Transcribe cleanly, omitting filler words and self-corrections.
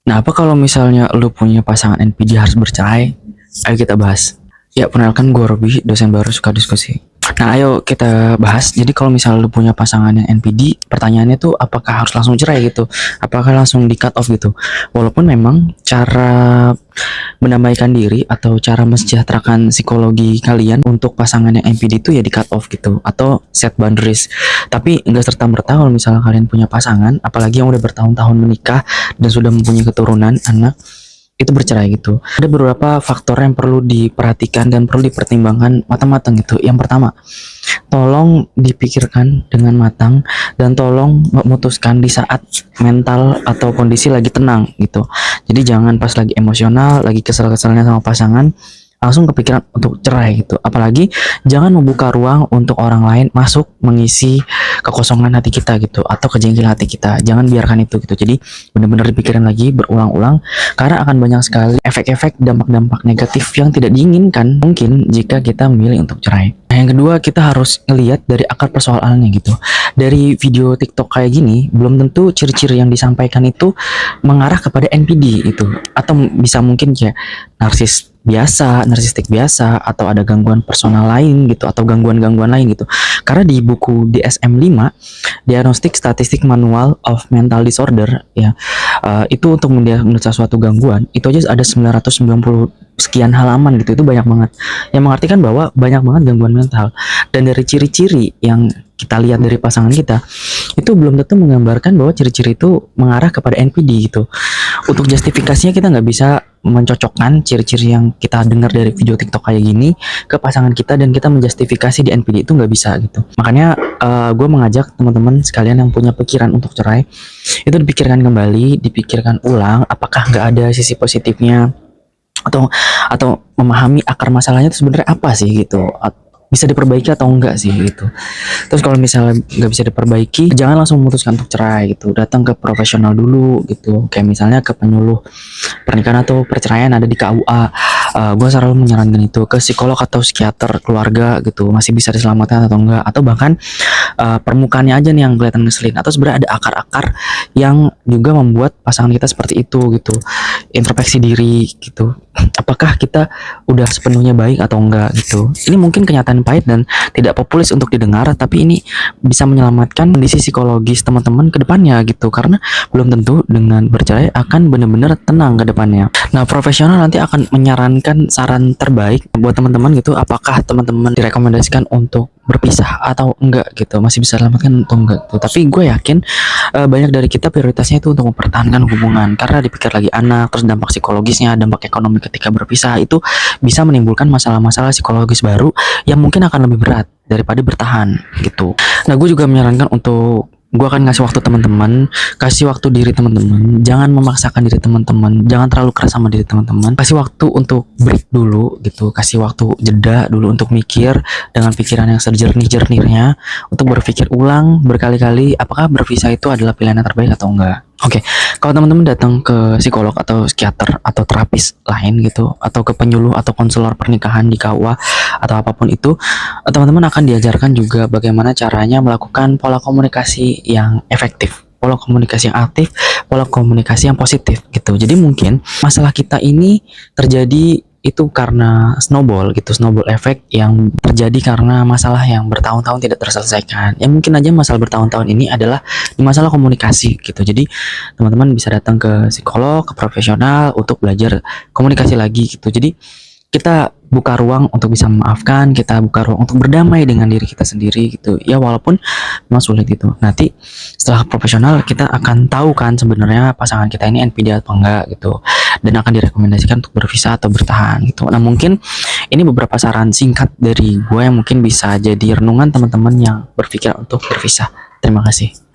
Nah, apa kalau misalnya lu punya pasangan NPD harus bercerai? Ayo kita bahas. Ya, perkenalkan gue Robi, dosen baru suka diskusi. Nah, ayo kita bahas. Jadi kalau misalnya lu punya pasangan yang NPD, pertanyaannya tuh apakah harus langsung cerai gitu? Apakah langsung di cut off gitu? Walaupun memang cara mendamaikan diri atau cara mensejahterakan psikologi kalian untuk pasangan yang NPD itu ya di cut off gitu atau set boundaries. Tapi nggak serta-merta kalau misalnya kalian punya pasangan, apalagi yang udah bertahun-tahun menikah dan sudah mempunyai keturunan anak, itu bercerai gitu. Ada beberapa faktor yang perlu diperhatikan dan perlu dipertimbangkan matang-matang gitu. Yang pertama, tolong dipikirkan dengan matang dan tolong memutuskan di saat mental atau kondisi lagi tenang gitu. Jadi jangan pas lagi emosional, lagi kesel-keselnya sama pasangan langsung kepikiran untuk cerai gitu. Apalagi jangan membuka ruang untuk orang lain masuk mengisi kekosongan hati kita gitu atau kejengkelan hati kita. Jangan biarkan itu gitu. Jadi benar-benar dipikirin lagi berulang-ulang karena akan banyak sekali efek-efek dampak-dampak negatif yang tidak diinginkan mungkin jika kita memilih untuk cerai. Nah, yang kedua kita harus ngelihat dari akar persoalannya gitu. Dari video TikTok kayak gini belum tentu ciri-ciri yang disampaikan itu mengarah kepada NPD itu atau bisa mungkin kayak narsistik biasa atau ada gangguan personal lain gitu atau gangguan-gangguan lain gitu. Karena di buku DSM-5, Diagnostic Statistic Manual of Mental Disorder ya, itu untuk mendiagnosa suatu gangguan itu aja ada 990 sekian halaman gitu. Itu banyak banget. Yang mengartikan bahwa banyak banget gangguan mental. Dan dari ciri-ciri yang kita lihat dari pasangan kita itu belum tentu menggambarkan bahwa ciri-ciri itu mengarah kepada NPD gitu. Untuk justifikasinya kita nggak bisa mencocokkan ciri-ciri yang kita dengar dari video TikTok kayak gini ke pasangan kita dan kita menjustifikasi di NPD itu nggak bisa gitu. Makanya gue mengajak teman-teman sekalian yang punya pikiran untuk cerai itu dipikirkan kembali, dipikirkan ulang apakah nggak ada sisi positifnya atau memahami akar masalahnya itu sebenarnya apa sih gitu, bisa diperbaiki atau enggak sih gitu. Terus kalau misalnya nggak bisa diperbaiki, jangan langsung memutuskan untuk cerai gitu. Datang ke profesional dulu gitu. Kayak misalnya ke penyuluh pernikahan atau perceraian ada di KUA. Gue selalu menyarankan itu ke psikolog atau psikiater keluarga gitu. Masih bisa diselamatkan atau enggak? Atau bahkan permukaannya aja nih yang kelihatan ngeselin. Atau sebenarnya ada akar-akar yang juga membuat pasangan kita seperti itu gitu. Introspeksi diri gitu. Apakah kita udah sepenuhnya baik atau enggak gitu. Ini mungkin kenyataan pahit dan tidak populis untuk didengar, tapi ini bisa menyelamatkan kondisi psikologis teman-teman ke depannya gitu, karena belum tentu dengan bercerai akan benar-benar tenang ke depannya. Nah, profesional nanti akan menyarankan saran terbaik buat teman-teman gitu, apakah teman-teman direkomendasikan untuk berpisah atau enggak gitu, masih bisa selamatkan atau enggak gitu. Tapi gue yakin banyak dari kita prioritasnya itu untuk mempertahankan hubungan, karena dipikir lagi anak, terus dampak psikologisnya, dampak ekonomi ketika berpisah itu bisa menimbulkan masalah-masalah psikologis baru yang mungkin akan lebih berat daripada bertahan gitu. Nah, gue juga menyarankan untuk gue akan ngasih waktu teman-teman, kasih waktu diri teman-teman, jangan memaksakan diri teman-teman, jangan terlalu keras sama diri teman-teman, kasih waktu untuk break dulu gitu, kasih waktu jeda dulu untuk mikir dengan pikiran yang sejernih-jernihnya, untuk berpikir ulang berkali-kali apakah berpisah itu adalah pilihan yang terbaik atau enggak. Oke, kalau teman-teman datang ke psikolog atau psikiater atau terapis lain gitu, atau ke penyuluh atau konselor pernikahan di KUA atau apapun itu, teman-teman akan diajarkan juga bagaimana caranya melakukan pola komunikasi yang efektif, pola komunikasi yang aktif, pola komunikasi yang positif gitu. Jadi mungkin masalah kita ini terjadi itu karena snowball gitu, snowball effect yang terjadi karena masalah yang bertahun-tahun tidak terselesaikan. Ya mungkin aja masalah bertahun-tahun ini adalah masalah komunikasi gitu. Jadi teman-teman bisa datang ke psikolog, ke profesional untuk belajar komunikasi lagi gitu. Jadi kita buka ruang untuk bisa memaafkan, kita buka ruang untuk berdamai dengan diri kita sendiri gitu. Ya walaupun memang sulit itu. Nanti setelah profesional kita akan tahu kan sebenarnya pasangan kita ini NPD atau enggak gitu. Dan akan direkomendasikan untuk berpisah atau bertahan gitu. Nah, mungkin ini beberapa saran singkat dari gue yang mungkin bisa jadi renungan teman-teman yang berpikir untuk berpisah. Terima kasih.